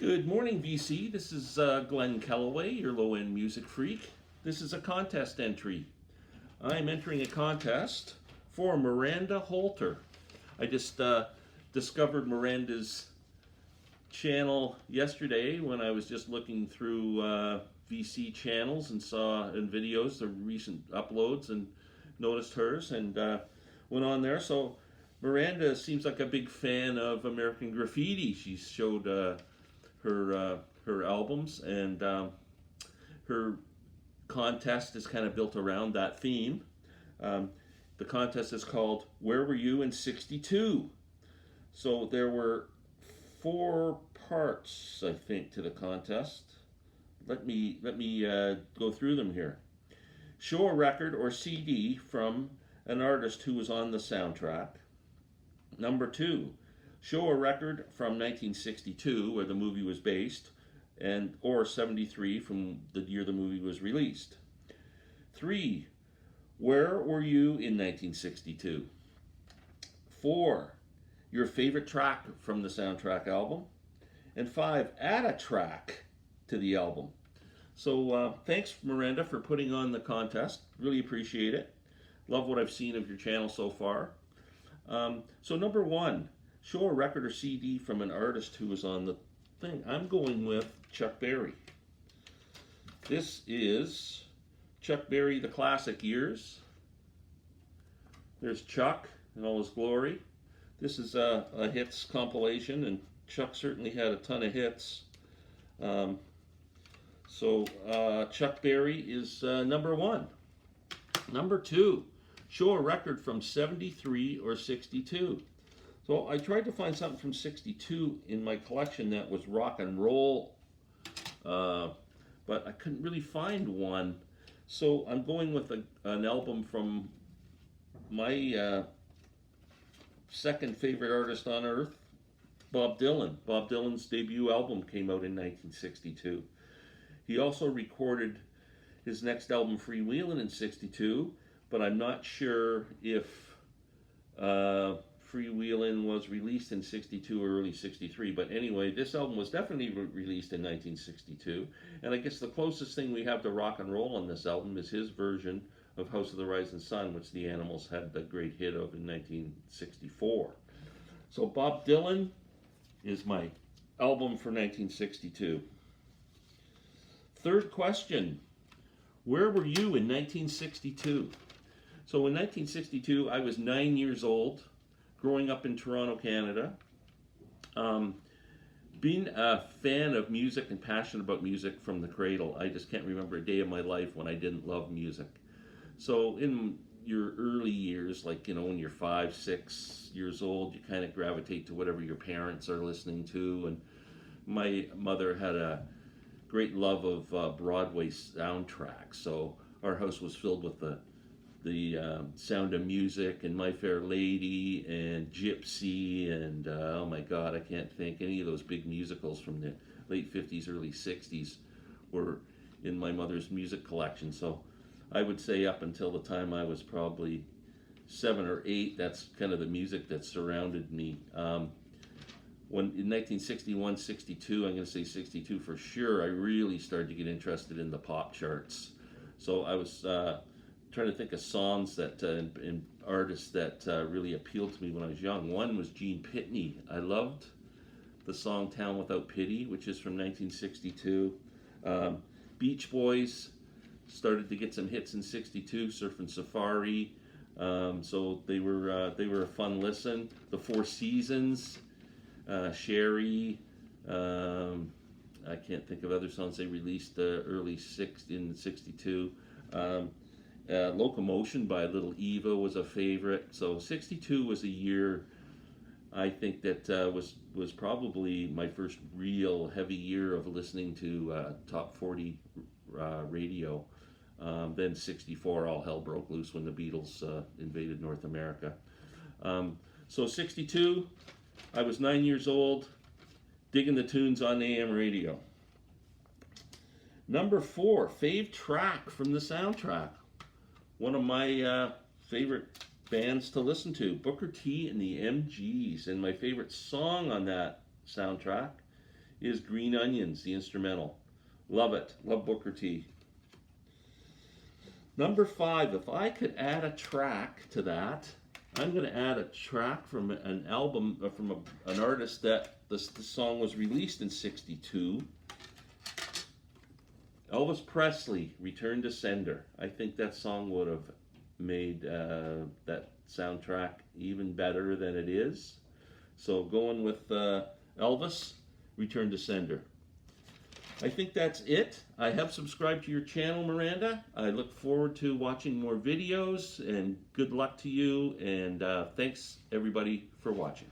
Good morning, VC. This is Glen Kellaway, your low-end music freak. This is a contest entry. I'm entering a contest for Miranda Holter. I just discovered Miranda's channel yesterday when I was just looking through VC channels and saw in videos the recent uploads and noticed hers and went on there. So Miranda seems like a big fan of American Graffiti. She showed her albums, and her contest is kind of built around that theme. The contest is called "Where Were You in '62?" So there were 4 parts, I think, to the contest. Let me go through them here. Show a record or CD from an artist who was on the soundtrack. Number 2, show a record from 1962, where the movie was based, and or 73 from the year the movie was released. 3, where were you in 1962? 4, your favorite track from the soundtrack album. And 5, add a track to the album. So thanks, Miranda, for putting on the contest. Really appreciate it. Love what I've seen of your channel so far. So number 1, show a record or CD from an artist who was on the thing. I'm going with Chuck Berry. This is Chuck Berry, The Classic Years. There's Chuck in all his glory. This is a hits compilation, and Chuck certainly had a ton of hits. Chuck Berry is number 1. Number 2, show a record from 73 or 62. So I tried to find something from 62 in my collection that was rock and roll, but I couldn't really find one. So I'm going with an album from my second favorite artist on earth, Bob Dylan. Bob Dylan's debut album came out in 1962. He also recorded his next album, Freewheelin', in 62, but I'm not sure if Freewheelin' was released in 62 or early 63. But anyway, this album was definitely released in 1962. And I guess the closest thing we have to rock and roll on this album is his version of House of the Rising Sun, which the Animals had the great hit of in 1964. So Bob Dylan is my album for 1962. Third question, where were you in 1962? So in 1962, I was 9 years old, growing up in Toronto, Canada. Being a fan of music and passionate about music from the cradle, I just can't remember a day of my life when I didn't love music. So in your early years, like, when you're 5, 6 years old, you kind of gravitate to whatever your parents are listening to. And my mother had a great love of Broadway soundtracks, so our house was filled with the Sound of Music and My Fair Lady and Gypsy and oh my God, I can't think, any of those big musicals from the late 50s, early 60s were in my mother's music collection. So I would say up until the time I was probably 7 or 8, that's kind of the music that surrounded me. When in 1961, 62, I'm going to say 62 for sure, I really started to get interested in the pop charts. So I was trying to think of songs that and artists that really appealed to me when I was young. One was Gene Pitney. I loved the song "Town Without Pity," which is from 1962. Beach Boys started to get some hits in '62. Surfin' Safari. So they were a fun listen. The Four Seasons. Sherry, I can't think of other songs they released in '62. Locomotion by Little Eva was a favorite. So '62 was a year, I think, that was probably my first real heavy year of listening to top 40 radio. Then '64, all hell broke loose when the Beatles invaded North America. So '62, I was 9 years old, digging the tunes on AM radio. Number 4, fave track from the soundtrack. One of my favorite bands to listen to, Booker T and the MGs. And my favorite song on that soundtrack is Green Onions, the instrumental. Love it. Love Booker T. Number 5, if I could add a track to that, I'm going to add a track from an album, from an artist that the song was released in '62. Elvis Presley, Return to Sender. I think that song would have made that soundtrack even better than it is. So going with Elvis, Return to Sender. I think that's it. I have subscribed to your channel, Miranda. I look forward to watching more videos, and good luck to you, and thanks everybody for watching.